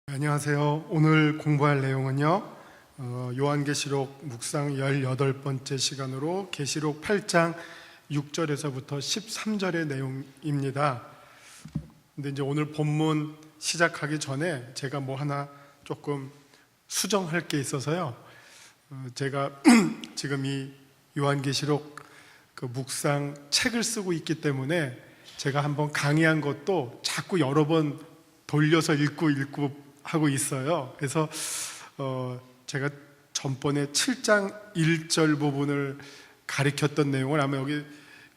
안녕하세요. 오늘 공부할 내용은요, 요한계시록 묵상 18번째 시간으로 계시록 8장 6절에서부터 13절의 내용입니다. 근데 이제 오늘 본문 시작하기 전에 제가 뭐 하나 조금 수정할 게 있어서요. 제가 지금 이 요한계시록 그 묵상 책을 쓰고 있기 때문에 제가 한번 강의한 것도 자꾸 여러 번 돌려서 읽고 하고 있어요. 그래서 제가 전번에 7장 1절 부분을 가리켰던 내용을 아마 여기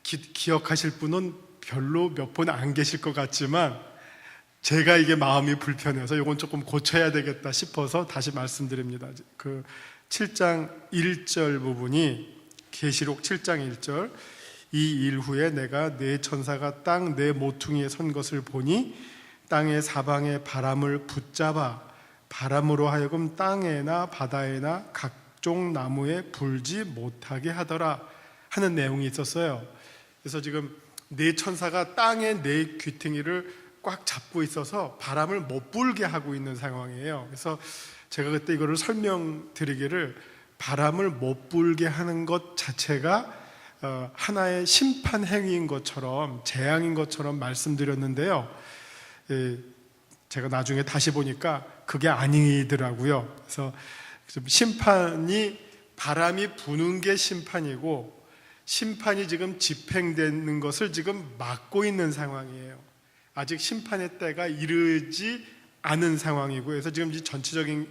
기억하실 분은 별로 몇 분 안 계실 것 같지만 제가 이게 마음이 불편해서 이건 조금 고쳐야 되겠다 싶어서 다시 말씀드립니다. 그 7장 1절 부분이 계시록 7장 1절, 이 일 후에 내가 네 천사가 땅 네 모퉁이에 선 것을 보니 땅의 사방에 바람을 붙잡아 바람으로 하여금 땅에나 바다에나 각종 나무에 불지 못하게 하더라 하는 내용이 있었어요. 그래서 지금 네 천사가 땅의 네 귀퉁이를 꽉 잡고 있어서 바람을 못 불게 하고 있는 상황이에요. 그래서 제가 그때 이거를 설명드리기를 바람을 못 불게 하는 것 자체가 하나의 심판 행위인 것처럼, 재앙인 것처럼 말씀드렸는데요. 제가 나중에 다시 보니까 그게 아니더라고요. 그래서 심판이, 바람이 부는 게 심판이고 심판이 지금 집행되는 것을 지금 막고 있는 상황이에요. 아직 심판의 때가 이르지 않은 상황이고요. 그래서 지금 이 전체적인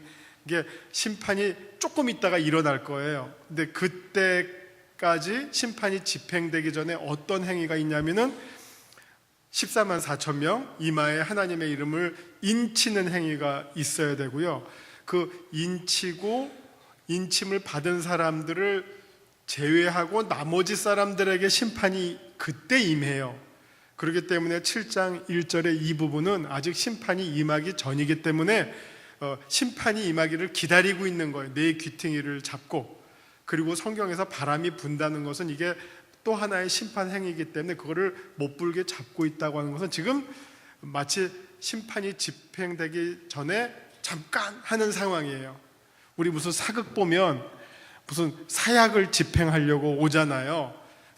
게 심판이 조금 있다가 일어날 거예요. 근데 그때까지 심판이 집행되기 전에 어떤 행위가 있냐면은 14만 4천 명 이마에 하나님의 이름을 인치는 행위가 있어야 되고요. 그 인침을 받은 사람들을 제외하고 나머지 사람들에게 심판이 그때 임해요. 그렇기 때문에 7장 1절의 이 부분은 아직 심판이 임하기 전이기 때문에 심판이 임하기를 기다리고 있는 거예요. 네 귀퉁이를 잡고. 그리고 성경에서 바람이 분다는 것은 이게 또 하나의 심판 행위이기 때문에 그거를 못 불게 잡고 있다고 하는 것은 지금 마치 심판이 집행되기 전에 잠깐 하는 상황이에요. 우리 무슨 사극 보면 무슨 사약을 집행하려고 오잖아요.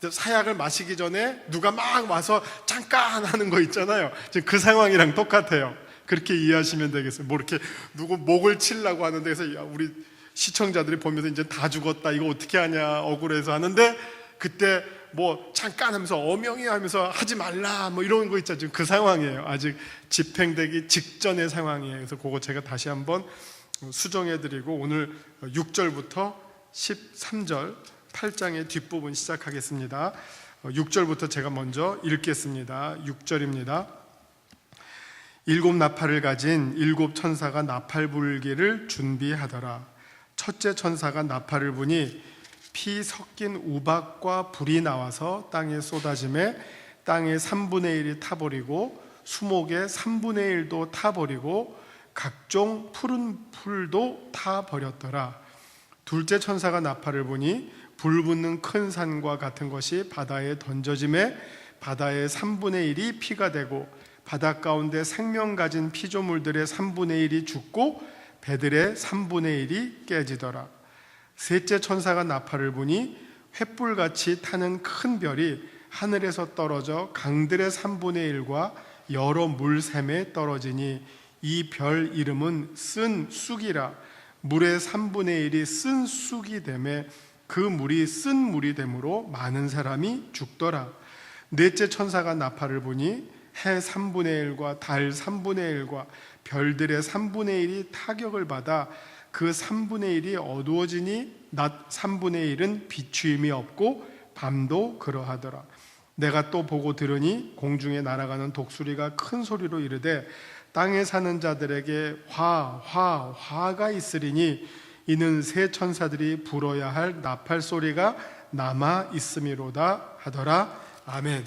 사약을 마시기 전에 누가 막 와서 잠깐 하는 거 있잖아요. 지금 그 상황이랑 똑같아요. 그렇게 이해하시면 되겠어요. 뭐 이렇게 누구 목을 치려고 하는데, 그래서 우리 시청자들이 보면서 이제 다 죽었다, 이거 어떻게 하냐, 억울해서 하는데, 그때 뭐 잠깐 하면서 어명이 하면서 하지 말라 뭐 이런 거 있죠. 지금 그 상황이에요. 아직 집행되기 직전의 상황이에요. 그래서 그거 제가 다시 한번 수정해드리고 오늘 6절부터 13절 8장의 뒷부분 시작하겠습니다. 6절부터 제가 먼저 읽겠습니다. 6절입니다. 일곱 나팔을 가진 일곱 천사가 나팔 불기를 준비하더라. 첫째 천사가 나팔을 부니 피 섞인 우박과 불이 나와서 땅에 쏟아짐에 땅의 3분의 1이 타버리고 수목의 3분의 1도 타버리고 각종 푸른 풀도 타버렸더라. 둘째 천사가 나팔을 부니 불 붙는 큰 산과 같은 것이 바다에 던져짐에 바다의 3분의 1이 피가 되고 바다 가운데 생명 가진 피조물들의 3분의 1이 죽고 배들의 3분의 1이 깨지더라. 셋째 천사가 나팔을 부니 횃불같이 타는 큰 별이 하늘에서 떨어져 강들의 3분의 1과 여러 물샘에 떨어지니 이 별 이름은 쓴 쑥이라. 물의 3분의 1이 쓴 쑥이 되매 그 물이 쓴 물이 되므로 많은 사람이 죽더라. 넷째 천사가 나팔을 부니 해 3분의 1과 달 3분의 1과 별들의 3분의 1이 타격을 받아 그 3분의 1이 어두워지니 낮 3분의 1은 비추임이 없고 밤도 그러하더라. 내가 또 보고 들으니 공중에 날아가는 독수리가 큰 소리로 이르되 땅에 사는 자들에게 화가 있으리니 이는 새 천사들이 불어야 할 나팔 소리가 남아 있음이로다 하더라. 아멘.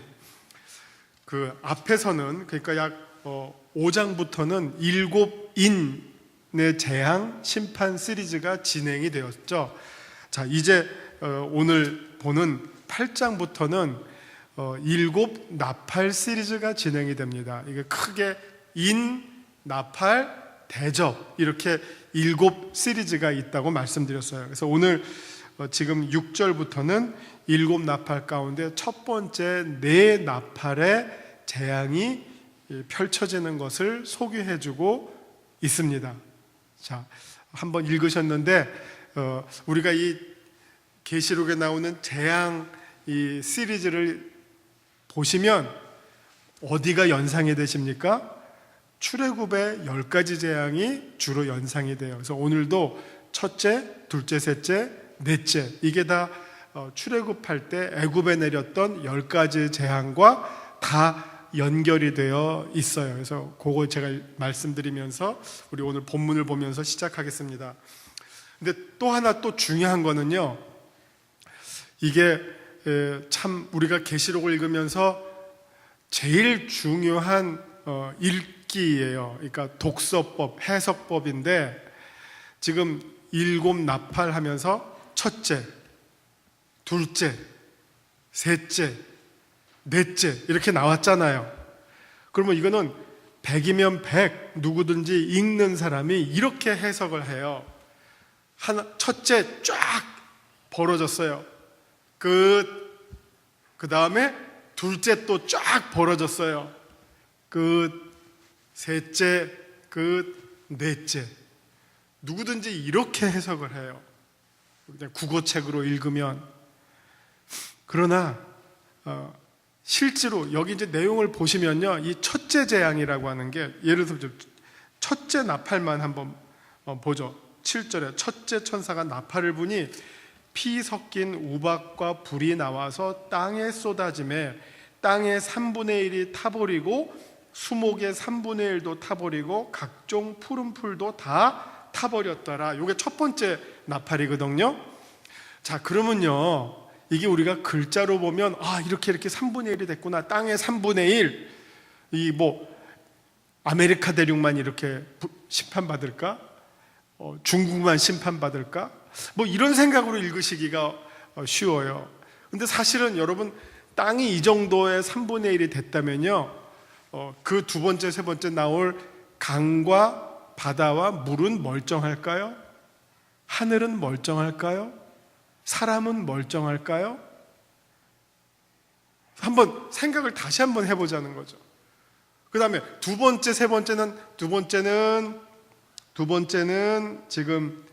그 앞에서는, 그러니까 약 5장부터는 일곱 인의 재앙 심판 시리즈가 진행이 되었죠. 자, 이제 오늘 보는 8장부터는 일곱 나팔 시리즈가 진행이 됩니다. 이게 크게 인, 나팔, 대접, 이렇게 7 시리즈가 있다고 말씀드렸어요. 그래서 오늘 지금 6절부터는 7 나팔 가운데 첫 번째 네 나팔의 재앙이 펼쳐지는 것을 소개해주고 있습니다. 자, 한번 읽으셨는데 우리가 이 계시록에 나오는 재앙 이 시리즈를 보시면 어디가 연상이 되십니까? 출애굽의 10가지 재앙이 주로 연상이 돼요. 그래서 오늘도 첫째, 둘째, 셋째, 넷째, 이게 다 출애굽할 때 애굽에 내렸던 10가지 재앙과 다 연결이 되어 있어요. 그래서 그거 제가 말씀드리면서 우리 오늘 본문을 보면서 시작하겠습니다. 근데 또 하나 또 중요한 거는요, 이게 참 우리가 계시록을 읽으면서 제일 중요한 읽기예요. 그러니까 독서법, 해석법인데, 지금 7 나팔 하면서 첫째, 둘째, 셋째, 넷째 이렇게 나왔잖아요. 그러면 이거는 100이면 100, 누구든지 읽는 사람이 이렇게 해석을 해요. 첫째 쫙 벌어졌어요. 끝. 그 다음에 둘째 또 쫙 벌어졌어요. 끝. 셋째, 끝. 넷째. 누구든지 이렇게 해석을 해요. 그냥 국어책으로 읽으면. 그러나 실제로 여기 이제 내용을 보시면요, 이 첫째 재앙이라고 하는 게, 예를 들어서 첫째 나팔만 한번 보죠. 7절에 첫째 천사가 나팔을 부니 피 섞인 우박과 불이 나와서 땅에 쏟아짐에 땅의 3분의 1이 타버리고 수목의 3분의 1도 타버리고 각종 푸른 풀도 다 타버렸더라. 이게 첫 번째 나팔이거든요. 자, 그러면요, 이게 우리가 글자로 보면 이렇게 3분의 1이 됐구나. 땅의 3분의 1. 이 아메리카 대륙만 이렇게 심판받을까? 중국만 심판받을까? 이런 생각으로 읽으시기가 쉬워요. 근데 사실은 여러분, 땅이 이 정도의 3분의 1이 됐다면요, 그 두 번째, 세 번째 나올 강과 바다와 물은 멀쩡할까요? 하늘은 멀쩡할까요? 사람은 멀쩡할까요? 한번 생각을 다시 한번 해보자는 거죠. 그 다음에 두 번째, 세 번째는, 두 번째는 지금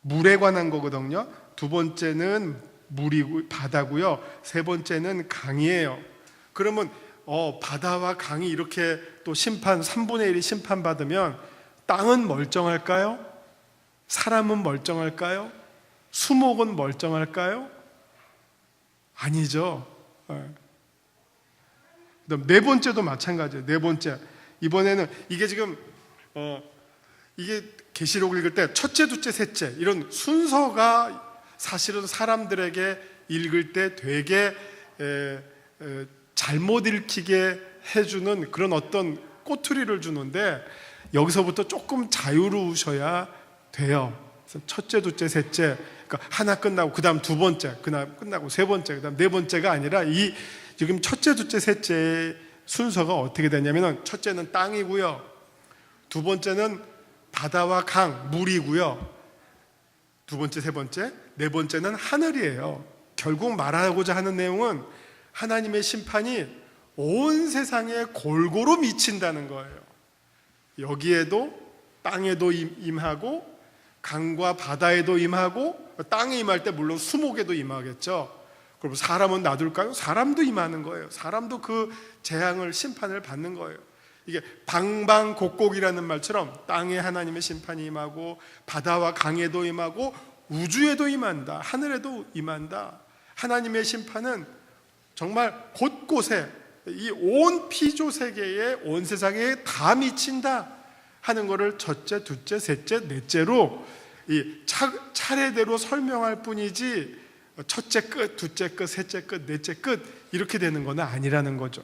물에 관한 거거든요. 두 번째는 물이고 바다고요. 세 번째는 강이에요. 그러면 바다와 강이 이렇게 또 3분의 1이 심판받으면 땅은 멀쩡할까요? 사람은 멀쩡할까요? 수목은 멀쩡할까요? 아니죠. 네 번째도 마찬가지예요. 네 번째, 이번에는 이게 지금 이게 계시록 읽을 때 첫째, 둘째, 셋째 이런 순서가 사실은 사람들에게 읽을 때 되게 잘못 읽히게 해주는 그런 어떤 꼬투리를 주는데, 여기서부터 조금 자유로우셔야 돼요. 그래서 첫째, 둘째, 셋째, 그러니까 하나 끝나고 그 다음 두 번째, 그다음 끝나고 세 번째, 그 다음 네 번째가 아니라 이 지금 첫째, 둘째, 셋째 순서가 어떻게 되냐면은, 첫째는 땅이고요, 두 번째는 바다와 강, 물이고요, 두 번째, 세 번째, 네 번째는 하늘이에요. 결국 말하고자 하는 내용은 하나님의 심판이 온 세상에 골고루 미친다는 거예요. 여기에도 땅에도 임하고 강과 바다에도 임하고, 땅에 임할 때 물론 수목에도 임하겠죠. 그럼 사람은 놔둘까요? 사람도 임하는 거예요. 사람도 그 재앙을, 심판을 받는 거예요. 이게 방방곡곡이라는 말처럼 땅에 하나님의 심판이 임하고 바다와 강에도 임하고 우주에도 임한다, 하늘에도 임한다. 하나님의 심판은 정말 곳곳에, 이 온 피조 세계에, 온 세상에 다 미친다 하는 것을 첫째, 둘째, 셋째, 넷째로 이 차례대로 설명할 뿐이지, 첫째 끝, 둘째 끝, 셋째 끝, 넷째 끝 이렇게 되는 건 아니라는 거죠.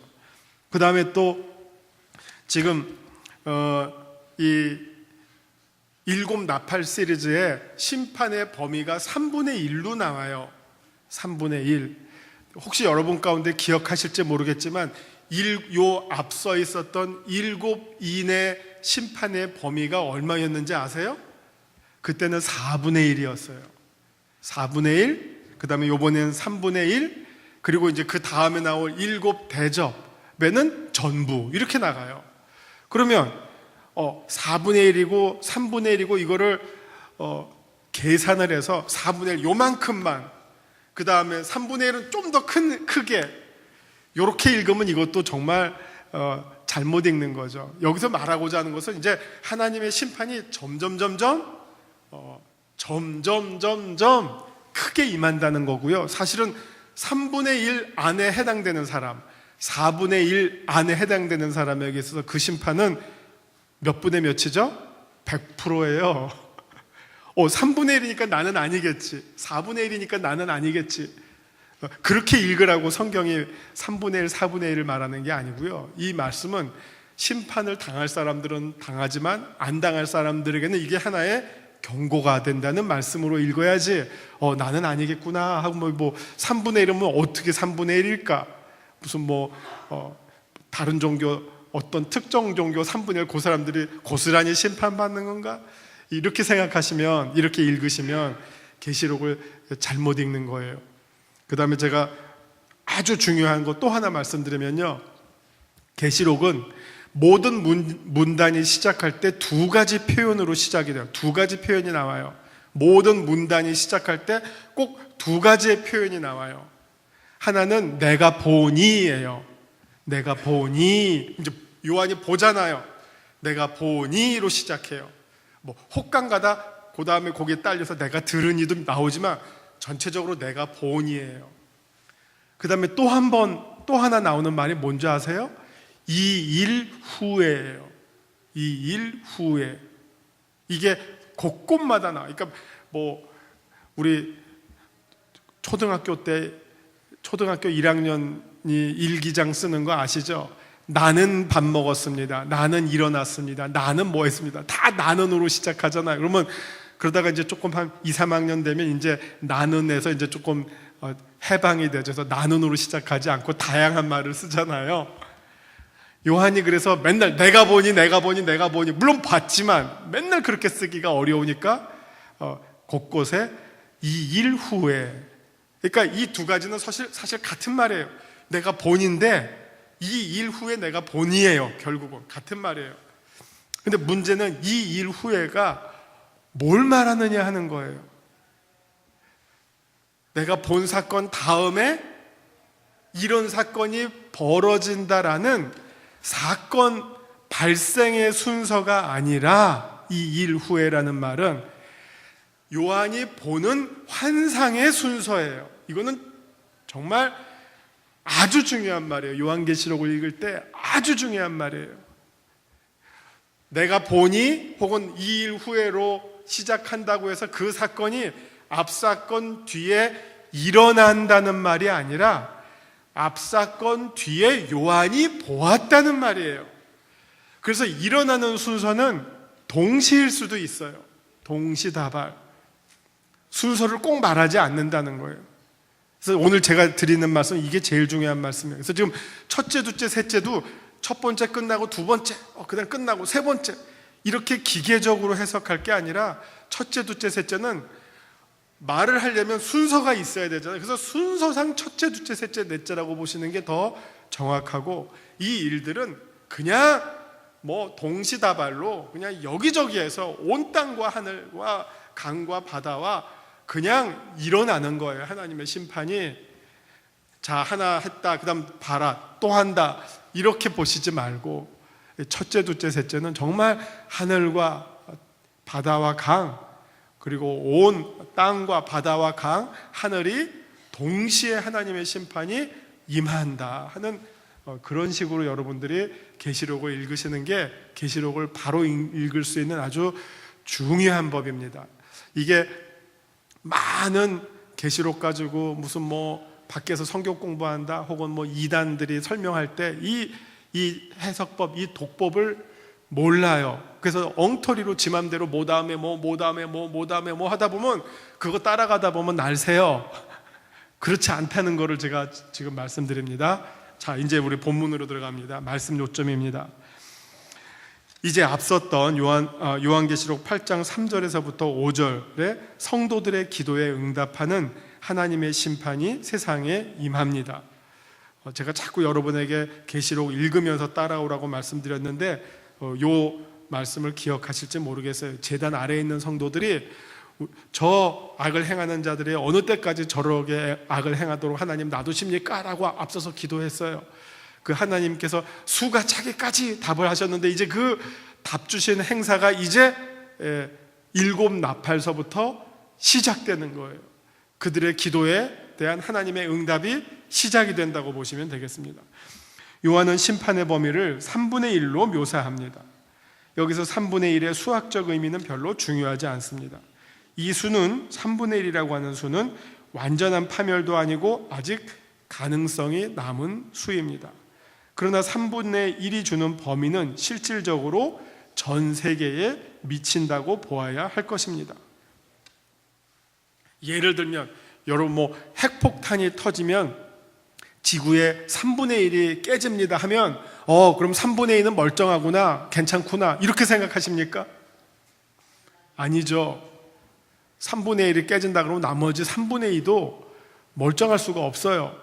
그 다음에 또 지금 이 7 나팔 시리즈의 심판의 범위가 3분의 1로 나와요. 3분의 1. 혹시 여러분 가운데 기억하실지 모르겠지만 요 앞서 있었던 7인의 심판의 범위가 얼마였는지 아세요? 그때는 4분의 1이었어요. 4분의 1, 그 다음에 요번에는 3분의 1, 그리고 이제 그 다음에 나올 7대접에는 전부 이렇게 나가요. 그러면 4분의 1이고 3분의 1이고 이거를 계산을 해서 4분의 1 요만큼만, 그 다음에 3분의 1은 좀 더 크게, 이렇게 읽으면 이것도 정말 잘못 읽는 거죠. 여기서 말하고자 하는 것은 이제 하나님의 심판이 점점 크게 임한다는 거고요. 사실은 3분의 1 안에 해당되는 사람, 4분의 1 안에 해당되는 사람에게 있어서 그 심판은 몇 분의 몇이죠? 100%예요. 3분의 1이니까 나는 아니겠지, 4분의 1이니까 나는 아니겠지, 그렇게 읽으라고 성경이 3분의 1, 4분의 1을 말하는 게 아니고요. 이 말씀은 심판을 당할 사람들은 당하지만 안 당할 사람들에게는 이게 하나의 경고가 된다는 말씀으로 읽어야지 나는 아니겠구나 하고 뭐 3분의 1이면 어떻게 3분의 1일까, 무슨 다른 종교, 어떤 특정 종교 3분의 1 그 사람들이 고스란히 심판받는 건가, 이렇게 생각하시면, 이렇게 읽으시면 계시록을 잘못 읽는 거예요. 그 다음에 제가 아주 중요한 거 또 하나 말씀드리면요, 계시록은 모든 문단이 시작할 때 두 가지 표현으로 시작이 돼요. 두 가지 표현이 나와요. 모든 문단이 시작할 때 꼭 두 가지의 표현이 나와요. 하나는 내가 보니예요. 내가 보니, 이제 요한이 보잖아요. 내가 보니로 시작해요. 혹강 가다 그 다음에 거기에 딸려서 내가 들으니도 나오지만 전체적으로 내가 보니예요. 그 다음에 또 하나 나오는 말이 뭔지 아세요? 이 일 후에예요. 이 일 후에. 이게 곳곳마다 나와. 그러니까 우리 초등학교 때, 초등학교 1학년이 일기장 쓰는 거 아시죠? 나는 밥 먹었습니다, 나는 일어났습니다, 나는 뭐 했습니다. 다 나는으로 시작하잖아요. 그러면 그러다가 이제 조금 한 2, 3학년 되면 이제 나는에서 이제 조금 해방이 되죠. 그래서 나는으로 시작하지 않고 다양한 말을 쓰잖아요. 요한이 그래서 맨날 내가 보니 물론 봤지만 맨날 그렇게 쓰기가 어려우니까 곳곳에 이 일 후에, 그러니까 이 두 가지는 사실 같은 말이에요. 내가 본인데 이 일 후에 내가 본이에요. 결국은 같은 말이에요. 근데 문제는 이 일 후에가 뭘 말하느냐 하는 거예요. 내가 본 사건 다음에 이런 사건이 벌어진다라는 사건 발생의 순서가 아니라, 이 일 후에라는 말은 요한이 보는 환상의 순서예요. 이거는 정말 아주 중요한 말이에요. 요한계시록을 읽을 때 아주 중요한 말이에요. 내가 보니 혹은 이 일 후에로 시작한다고 해서 그 사건이 앞사건 뒤에 일어난다는 말이 아니라 앞사건 뒤에 요한이 보았다는 말이에요. 그래서 일어나는 순서는 동시일 수도 있어요. 동시다발. 순서를 꼭 말하지 않는다는 거예요. 그래서 오늘 제가 드리는 말씀은 이게 제일 중요한 말씀이에요. 그래서 지금 첫째, 둘째, 셋째도 첫 번째 끝나고 두 번째, 그다음 끝나고 세 번째, 이렇게 기계적으로 해석할 게 아니라 첫째, 둘째, 셋째는 말을 하려면 순서가 있어야 되잖아요. 그래서 순서상 첫째, 둘째, 셋째, 넷째라고 보시는 게 더 정확하고, 이 일들은 그냥 동시다발로 그냥 여기저기에서 온 땅과 하늘과 강과 바다와 그냥 일어나는 거예요. 하나님의 심판이. 자, 하나 했다, 그 다음 봐라, 또 한다, 이렇게 보시지 말고 첫째, 둘째, 셋째는 정말 하늘과 바다와 강, 그리고 온 땅과 바다와 강, 하늘이 동시에 하나님의 심판이 임한다 하는 그런 식으로 여러분들이 계시록을 읽으시는 게 계시록을 바로 읽을 수 있는 아주 중요한 법입니다. 이게 많은 계시록 가지고 무슨 밖에서 성경 공부한다 혹은 이단들이 설명할 때 이 해석법, 이 독법을 몰라요. 그래서 엉터리로 지 맘대로 뭐 다음에 뭐 하다 보면 그거 따라가다 보면 날 새요. 그렇지 않다는 거를 제가 지금 말씀드립니다. 자, 이제 우리 본문으로 들어갑니다. 말씀 요점입니다. 이제 앞섰던 요한계시록 8장 3절에서부터 5절에 성도들의 기도에 응답하는 하나님의 심판이 세상에 임합니다. 제가 자꾸 여러분에게 계시록 읽으면서 따라오라고 말씀드렸는데 요 말씀을 기억하실지 모르겠어요. 제단 아래에 있는 성도들이 저 악을 행하는 자들이 어느 때까지 저렇게 악을 행하도록 하나님 놔두십니까? 라고 앞서서 기도했어요. 그 하나님께서 수가 차기까지 답을 하셨는데 이제 그 답 주신 행사가 이제 7 나팔서부터 시작되는 거예요. 그들의 기도에 대한 하나님의 응답이 시작이 된다고 보시면 되겠습니다. 요한은 심판의 범위를 3분의 1로 묘사합니다. 여기서 3분의 1의 수학적 의미는 별로 중요하지 않습니다. 이 수는 3분의 1이라고 하는 수는 완전한 파멸도 아니고 아직 가능성이 남은 수입니다. 그러나 3분의 1이 주는 범위는 실질적으로 전 세계에 미친다고 보아야 할 것입니다. 예를 들면 여러분 핵폭탄이 터지면 지구의 3분의 1이 깨집니다 하면 그럼 3분의 2는 멀쩡하구나, 괜찮구나 이렇게 생각하십니까? 아니죠. 3분의 1이 깨진다 그러면 나머지 3분의 2도 멀쩡할 수가 없어요.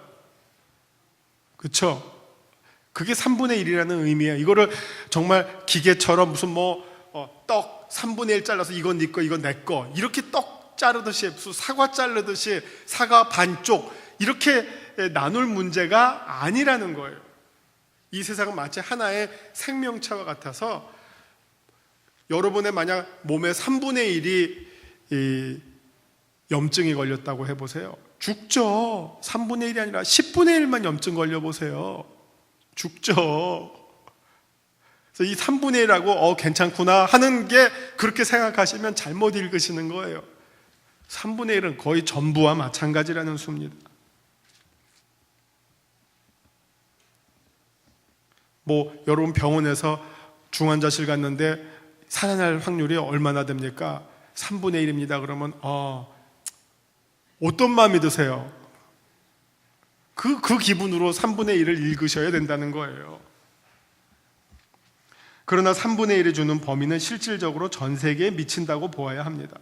그렇죠? 그게 3분의 1이라는 의미예요. 이거를 정말 기계처럼 무슨 떡 3분의 1 잘라서 이건 네 거, 이건 내 거 이렇게 떡 자르듯이 사과 자르듯이 사과 반쪽 이렇게 나눌 문제가 아니라는 거예요. 이 세상은 마치 하나의 생명체와 같아서 여러분의 만약 몸의 3분의 1이 염증이 걸렸다고 해보세요. 죽죠. 3분의 1이 아니라 10분의 1만 염증 걸려보세요. 죽죠. 그래서 이 3분의 1하고 괜찮구나 하는 게 그렇게 생각하시면 잘못 읽으시는 거예요. 3분의 1은 거의 전부와 마찬가지라는 수입니다. 여러분 병원에서 중환자실 갔는데 살아날 확률이 얼마나 됩니까? 3분의 1입니다. 그러면 어떤 마음이 드세요? 그 기분으로 3분의 1을 읽으셔야 된다는 거예요. 그러나 3분의 1이 주는 범위는 실질적으로 전 세계에 미친다고 보아야 합니다.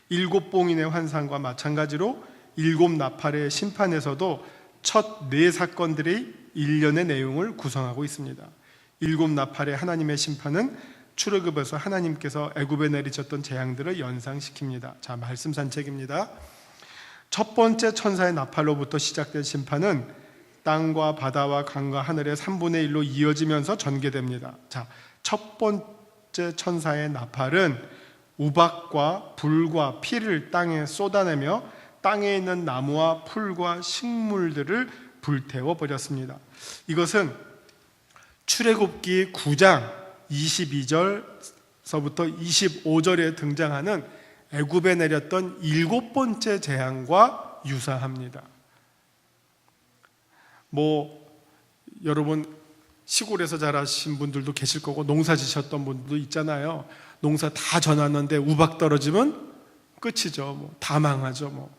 7봉인의 환상과 마찬가지로 7 나팔의 심판에서도 첫 4사건들이 일련의 내용을 구성하고 있습니다. 7 나팔의 하나님의 심판은 출애굽에서 하나님께서 애굽에 내리셨던 재앙들을 연상시킵니다. 자, 말씀 산책입니다. 첫 번째 천사의 나팔로부터 시작된 심판은 땅과 바다와 강과 하늘의 3분의 1로 이어지면서 전개됩니다. 자, 첫 번째 천사의 나팔은 우박과 불과 피를 땅에 쏟아내며 땅에 있는 나무와 풀과 식물들을 불태워 버렸습니다. 이것은 출애굽기 9장 22절서부터 25절에 등장하는 애굽에 내렸던 7번째 재앙과 유사합니다. 여러분 시골에서 자라신 분들도 계실 거고 농사 지셨던 분들도 있잖아요. 농사 다 져놨는데 우박 떨어지면 끝이죠. 다 망하죠.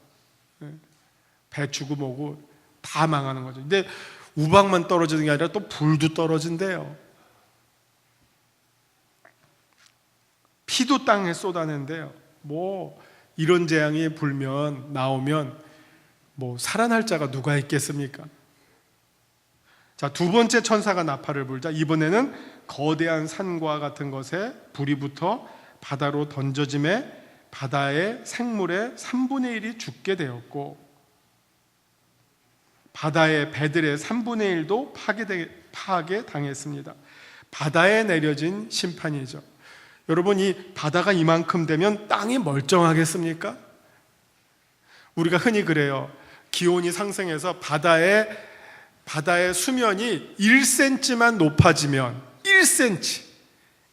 배추고 뭐고 다 망하는 거죠. 근데 우박만 떨어지는 게 아니라 또 불도 떨어진대요. 피도 땅에 쏟아낸대요. 이런 재앙이 나오면 살아날 자가 누가 있겠습니까? 자, 두 번째 천사가 나팔을 불자 이번에는 거대한 산과 같은 것에 불이 붙어 바다로 던져짐에 바다의 생물의 3분의 1이 죽게 되었고 바다의 배들의 3분의 1도 파괴당했습니다. 바다에 내려진 심판이죠. 여러분, 이 바다가 이만큼 되면 땅이 멀쩡하겠습니까? 우리가 흔히 그래요. 기온이 상승해서 바다의 수면이 1cm만 높아지면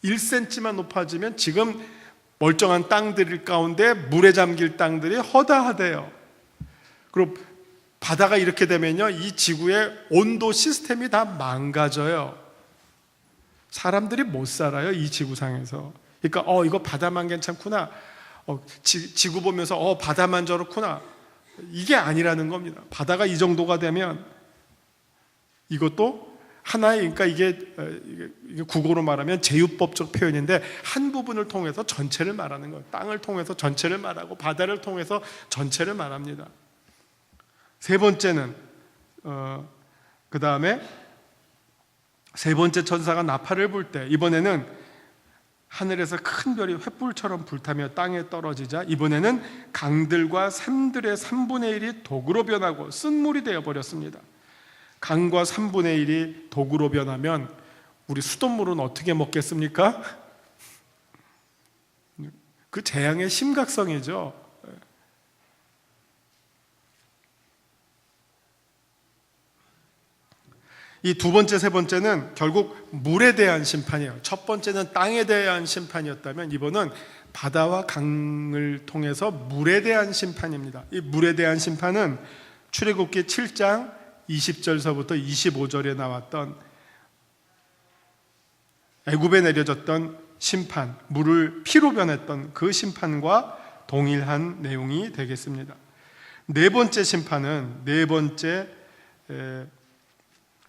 1cm만 높아지면 지금 멀쩡한 땅들 가운데 물에 잠길 땅들이 허다하대요. 그리고 바다가 이렇게 되면요, 이 지구의 온도 시스템이 다 망가져요. 사람들이 못 살아요, 이 지구상에서. 그러니까 이거 바다만 괜찮구나, 지구 보면서 바다만 저렇구나, 이게 아니라는 겁니다. 바다가 이 정도가 되면 이것도 하나의, 그러니까 이게 국어로 말하면 제휴법적 표현인데 한 부분을 통해서 전체를 말하는 거예요. 땅을 통해서 전체를 말하고 바다를 통해서 전체를 말합니다. 세 번째는 그 다음에 세 번째 천사가 나팔을 불 때, 이번에는 하늘에서 큰 별이 횃불처럼 불타며 땅에 떨어지자 이번에는 강들과 샘들의 3분의 1이 독으로 변하고 쓴물이 되어버렸습니다. 강과 3분의 1이 독으로 변하면 우리 수돗물은 어떻게 먹겠습니까? 그 재앙의 심각성이죠. 이 두 번째, 세 번째는 결국 물에 대한 심판이에요. 첫 번째는 땅에 대한 심판이었다면 이번은 바다와 강을 통해서 물에 대한 심판입니다. 이 물에 대한 심판은 출애굽기 7장 20절서부터 25절에 나왔던 애굽에 내려졌던 심판, 물을 피로 변했던 그 심판과 동일한 내용이 되겠습니다. 네 번째 심판은 네 번째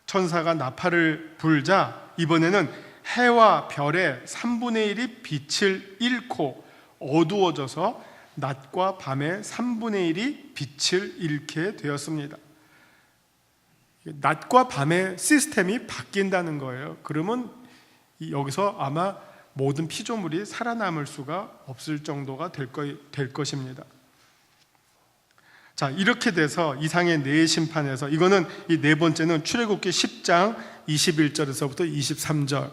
천사가 나팔을 불자 이번에는 해와 별의 3분의 1이 빛을 잃고 어두워져서 낮과 밤의 3분의 1이 빛을 잃게 되었습니다. 낮과 밤의 시스템이 바뀐다는 거예요. 그러면 여기서 아마 모든 피조물이 살아남을 수가 없을 정도가 될 것입니다. 자, 이렇게 돼서 이상의 네 심판에서, 이거는 이 네 번째는 출애굽기 10장 21절에서부터 23절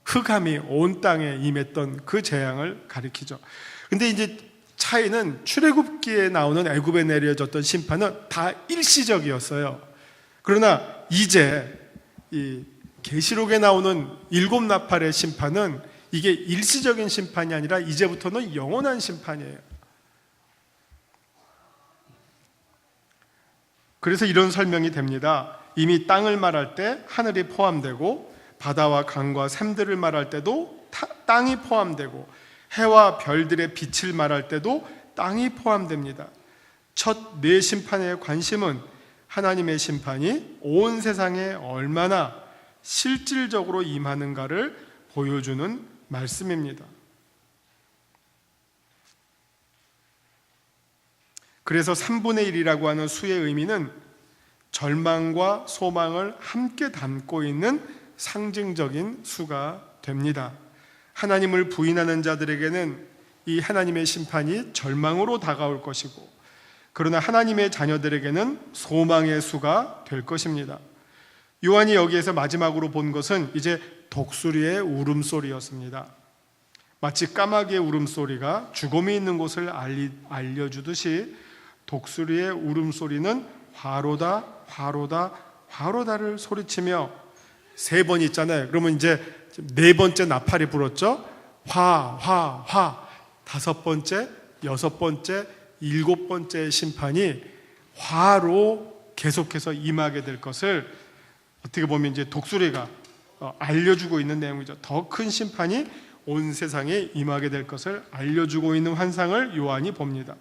흑암이 온 땅에 임했던 그 재앙을 가리키죠. 근데 이제 차이는 출애굽기에 나오는 애굽에 내려졌던 심판은 다 일시적이었어요. 그러나 이제 이 계시록에 나오는 7 나팔의 심판은 이게 일시적인 심판이 아니라 이제부터는 영원한 심판이에요. 그래서 이런 설명이 됩니다. 이미 땅을 말할 때 하늘이 포함되고 바다와 강과 샘들을 말할 때도 땅이 포함되고 해와 별들의 빛을 말할 때도 땅이 포함됩니다. 첫 네 심판의 관심은 하나님의 심판이 온 세상에 얼마나 실질적으로 임하는가를 보여주는 말씀입니다. 그래서 3분의 1이라고 하는 수의 의미는 절망과 소망을 함께 담고 있는 상징적인 수가 됩니다. 하나님을 부인하는 자들에게는 이 하나님의 심판이 절망으로 다가올 것이고, 그러나 하나님의 자녀들에게는 소망의 수가 될 것입니다. 요한이 여기에서 마지막으로 본 것은 이제 독수리의 울음소리였습니다. 마치 까마귀의 울음소리가 죽음이 있는 곳을 알려주듯이 독수리의 울음소리는 화로다, 화로다, 화로다를 소리치며 3번 있잖아요. 그러면 이제 4번째 나팔이 불었죠. 화, 화, 화. 5번째, 6번째, 7번째 심판이 화로 계속해서 임하게 될 것을 어떻게 보면 이제 독수리가 알려주고 있는 내용이죠. 더 큰 심판이 온 세상에 임하게 될 것을 알려주고 있는 환상을 요한이 봅니다.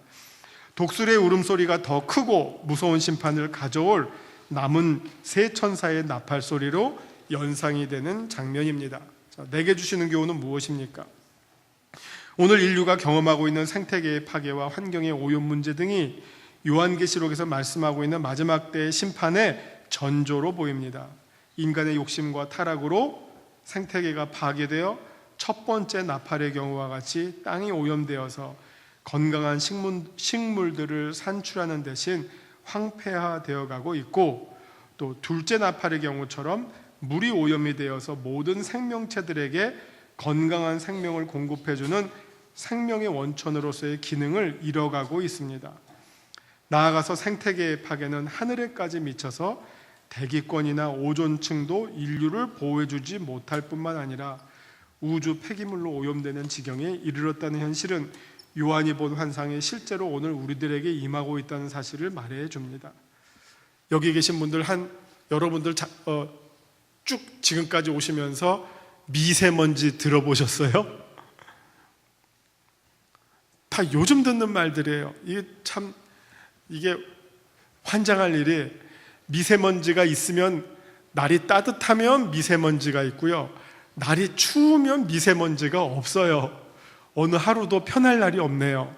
독수리의 울음소리가 더 크고 무서운 심판을 가져올 남은 세 천사의 나팔 소리로 연상이 되는 장면입니다. 자, 내게 주시는 교훈은 무엇입니까? 오늘 인류가 경험하고 있는 생태계의 파괴와 환경의 오염 문제 등이 요한계시록에서 말씀하고 있는 마지막 때의 심판의 전조로 보입니다. 인간의 욕심과 타락으로 생태계가 파괴되어 첫 번째 나팔의 경우와 같이 땅이 오염되어서 건강한 식물들을 산출하는 대신 황폐화되어 가고 있고, 또 둘째 나팔의 경우처럼 물이 오염이 되어서 모든 생명체들에게 건강한 생명을 공급해주는 생명의 원천으로서의 기능을 잃어가고 있습니다. 나아가서 생태계의 파괴는 하늘에까지 미쳐서 대기권이나 오존층도 인류를 보호해주지 못할 뿐만 아니라 우주 폐기물로 오염되는 지경에 이르렀다는 현실은 요한이 본 환상이 실제로 오늘 우리들에게 임하고 있다는 사실을 말해 줍니다. 여기 계신 분들 여러분들 쭉 지금까지 오시면서 미세먼지 들어보셨어요? 다 요즘 듣는 말들이에요. 이게 환장할 일이, 미세먼지가 있으면 날이 따뜻하면 미세먼지가 있고요, 날이 추우면 미세먼지가 없어요. 어느 하루도 편할 날이 없네요.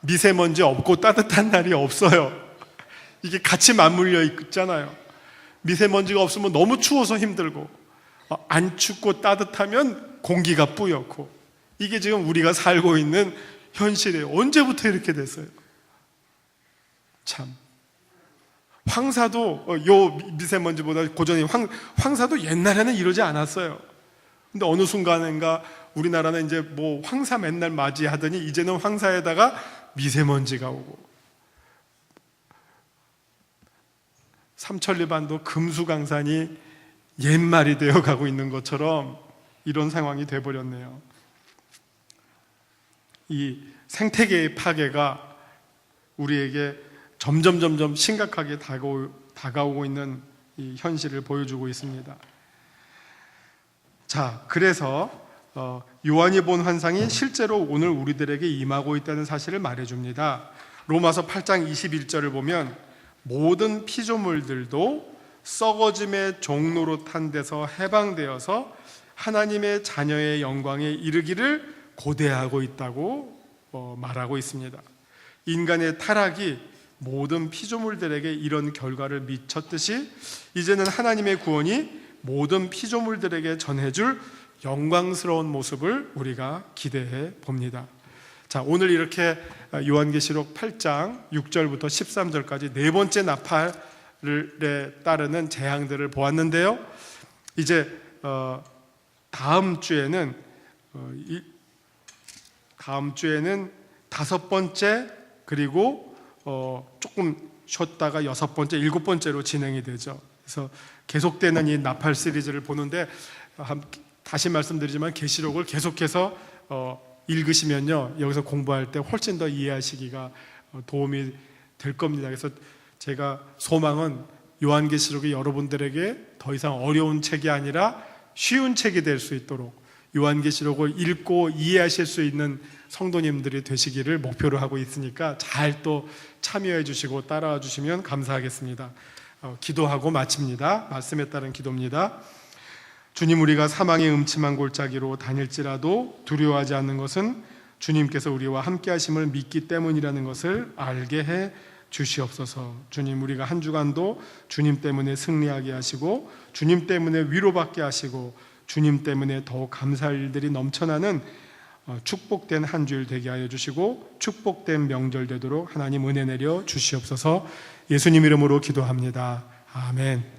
미세먼지 없고 따뜻한 날이 없어요. 이게 같이 맞물려 있잖아요. 미세먼지가 없으면 너무 추워서 힘들고, 안 춥고 따뜻하면 공기가 뿌옇고, 이게 지금 우리가 살고 있는 현실이에요. 언제부터 이렇게 됐어요? 참. 황사도 요 미세먼지보다 고전이 황사도 옛날에는 이러지 않았어요. 근데 어느 순간인가 우리나라는 이제 뭐 황사 맨날 맞이하더니 이제는 황사에다가 미세먼지가 오고, 삼천리반도 금수강산이 옛말이 되어 가고 있는 것처럼 이런 상황이 돼버렸네요. 이 생태계의 파괴가 우리에게 점점 심각하게 다가오고 있는 이 현실을 보여주고 있습니다. 자, 그래서 요한이 본 환상이 실제로 오늘 우리들에게 임하고 있다는 사실을 말해줍니다. 로마서 8장 21절을 보면 모든 피조물들도 썩어짐의 종로로 탄 데서 해방되어서 하나님의 자녀의 영광에 이르기를 고대하고 있다고 말하고 있습니다. 인간의 타락이 모든 피조물들에게 이런 결과를 미쳤듯이 이제는 하나님의 구원이 모든 피조물들에게 전해줄 영광스러운 모습을 우리가 기대해 봅니다. 자, 오늘 이렇게 요한계시록 8장 6절부터 13절까지 네 번째 나팔에 따르는 재앙들을 보았는데요. 이제 다음 주에는 다섯 번째, 그리고 조금 쉬었다가 여섯 번째, 일곱 번째로 진행이 되죠. 그래서 계속되는 이 나팔 시리즈를 보는데, 다시 말씀드리지만 계시록을 계속해서 읽으시면요, 여기서 공부할 때 훨씬 더 이해하시기가 도움이 될 겁니다. 그래서 제가 소망은 요한계시록이 여러분들에게 더 이상 어려운 책이 아니라 쉬운 책이 될 수 있도록 요한계시록을 읽고 이해하실 수 있는 성도님들이 되시기를 목표로 하고 있으니까 잘 또 참여해 주시고 따라와 주시면 감사하겠습니다. 기도하고 마칩니다. 말씀에 따른 기도입니다. 주님, 우리가 사망의 음침한 골짜기로 다닐지라도 두려워하지 않는 것은 주님께서 우리와 함께 하심을 믿기 때문이라는 것을 알게 해 주시옵소서. 주님, 우리가 한 주간도 주님 때문에 승리하게 하시고, 주님 때문에 위로받게 하시고, 주님 때문에 더욱 감사할 일들이 넘쳐나는 축복된 한 주일 되게 하여 주시고, 축복된 명절 되도록 하나님 은혜 내려 주시옵소서. 예수님 이름으로 기도합니다. 아멘.